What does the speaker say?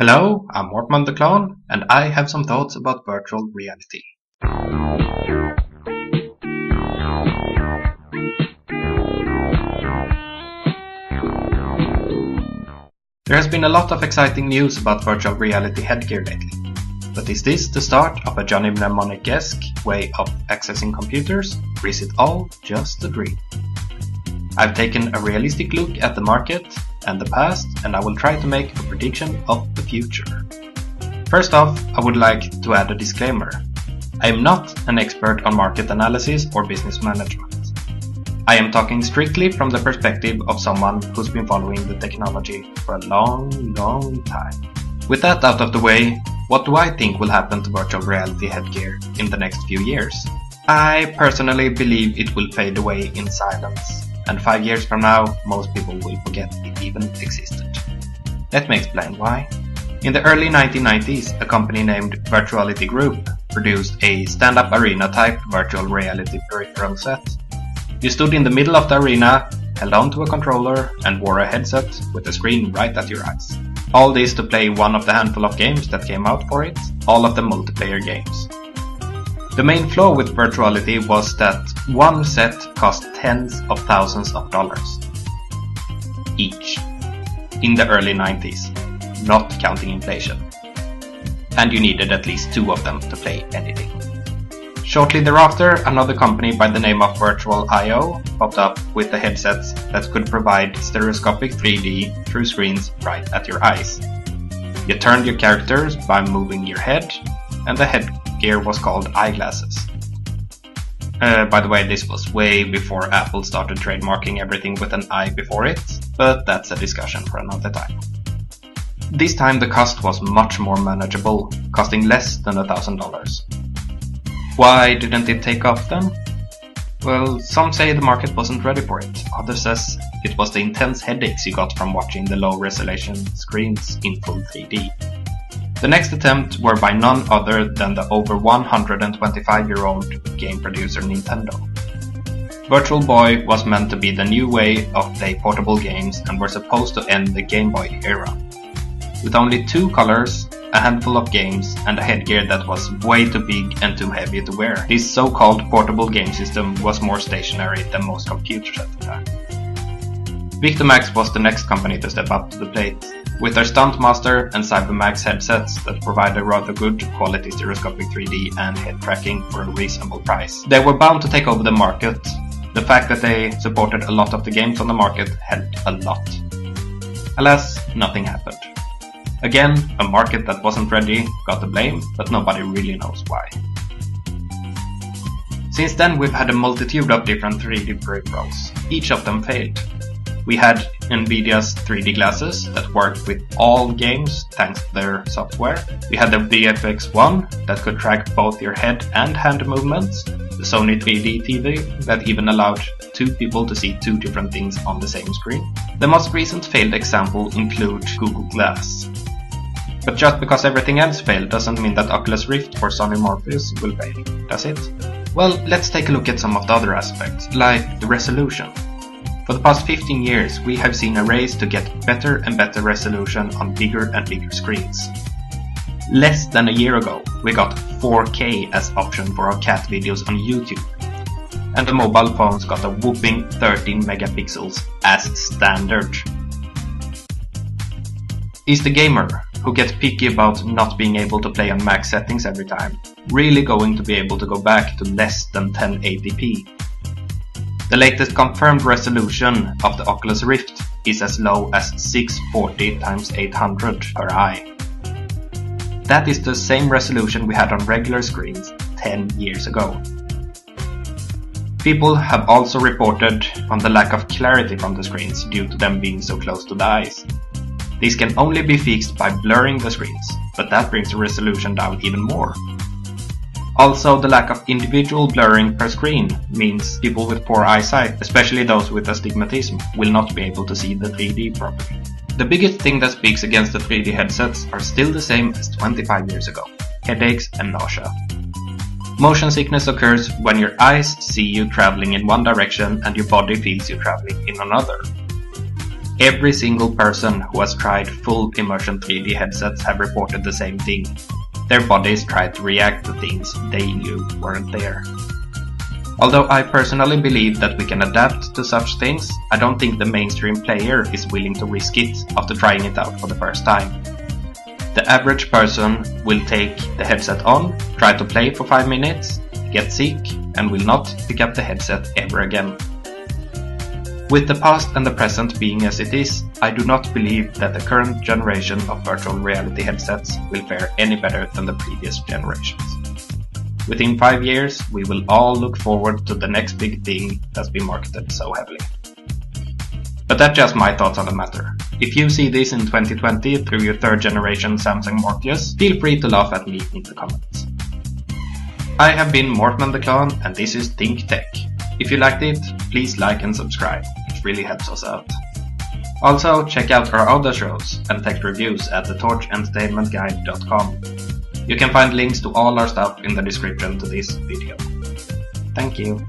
Hello, I'm Morphman the Clone, and I have some thoughts about virtual reality. There has been a lot of exciting news about virtual reality headgear lately. But is this the start of a Johnny Mnemonic-esque way of accessing computers, or is it all just a dream? I've taken a realistic look at the market and the past, and I will try to make a prediction of the future. First off, I would like to add a disclaimer. I am not an expert on market analysis or business management. I am talking strictly from the perspective of someone who's been following the technology for a long time. With that out of the way, what do I think will happen to virtual reality headgear in the next few years? I personally believe it will fade away in silence, and 5 years from now, most people will forget it even existed. Let me explain why. In the early 1990s, a company named Virtuality Group produced a stand-up arena-type virtual reality peripheral set. You stood in the middle of the arena, held onto a controller, and wore a headset with a screen right at your eyes. All this to play one of the handful of games that came out for it, all of the multiplayer games. The main flaw with Virtuality was that one set cost tens of thousands of dollars each in the early 90s, not counting inflation. And you needed at least two of them to play anything. Shortly thereafter, another company by the name of Virtual.io popped up with the headsets that could provide stereoscopic 3D through screens right at your eyes. You turned your characters by moving your head, and the headgear was called eyeglasses. By the way, this was way before Apple started trademarking everything with an eye before it, but that's a discussion for another time. This time the cost was much more manageable, costing less than $1,000. Why didn't it take off then? Well, some say the market wasn't ready for it, others says it was the intense headaches you got from watching the low resolution screens in full 3D. The next attempt were by none other than the over 125-year-old game producer Nintendo. Virtual Boy was meant to be the new way of play portable games and were supposed to end the Game Boy era. With only two colors, a handful of games, and a headgear that was way too big and too heavy to wear, this so-called portable game system was more stationary than most computers at the time. Victomax was the next company to step up to the plate, with their Stuntmaster and Cybermax headsets that provide a rather good quality stereoscopic 3D and head tracking for a reasonable price. They were bound to take over the market. The fact that they supported a lot of the games on the market helped a lot. Alas, nothing happened. Again, a market that wasn't ready got the blame, but nobody really knows why. Since then, we've had a multitude of different 3D peripherals. Each of them failed. We had Nvidia's 3D glasses that worked with all games thanks to their software. We had the VFX1 that could track both your head and hand movements. The Sony 3D TV that even allowed two people to see two different things on the same screen. The most recent failed example includes Google Glass. But just because everything else failed doesn't mean that Oculus Rift or Sony Morphis will fail, does it? Well, let's take a look at some of the other aspects, like the resolution. For the past 15 years, we have seen a race to get better and better resolution on bigger and bigger screens. Less than a year ago, we got 4K as option for our cat videos on YouTube. And the mobile phones got a whopping 13 megapixels as standard. Is the gamer, who gets picky about not being able to play on max settings every time, really going to be able to go back to less than 1080p? The latest confirmed resolution of the Oculus Rift is as low as 640 x 800 per eye. That is the same resolution we had on regular screens 10 years ago. People have also reported on the lack of clarity from the screens due to them being so close to the eyes. This can only be fixed by blurring the screens, but that brings the resolution down even more. Also, the lack of individual blurring per screen means people with poor eyesight, especially those with astigmatism, will not be able to see the 3D properly. The biggest thing that speaks against the 3D headsets are still the same as 25 years ago: headaches and nausea. Motion sickness occurs when your eyes see you traveling in one direction and your body feels you traveling in another. Every single person who has tried full immersion 3D headsets have reported the same thing. Their bodies tried to react to things they knew weren't there. Although I personally believe that we can adapt to such things, I don't think the mainstream player is willing to risk it after trying it out for the first time. The average person will take the headset on, try to play for 5 minutes, get sick, and will not pick up the headset ever again. With the past and the present being as it is, I do not believe that the current generation of virtual reality headsets will fare any better than the previous generations. Within 5 years, we will all look forward to the next big thing that's been marketed so heavily. But that's just my thoughts on the matter. If you see this in 2020 through your 3rd generation Samsung Morpheus, feel free to laugh at me in the comments. I have been Morphman the Clown, and this is Think Tech. If you liked it, please like and subscribe, it really helps us out. Also, check out our other shows and tech reviews at thetorchentertainmentguide.com. You can find links to all our stuff in the description to this video. Thank you.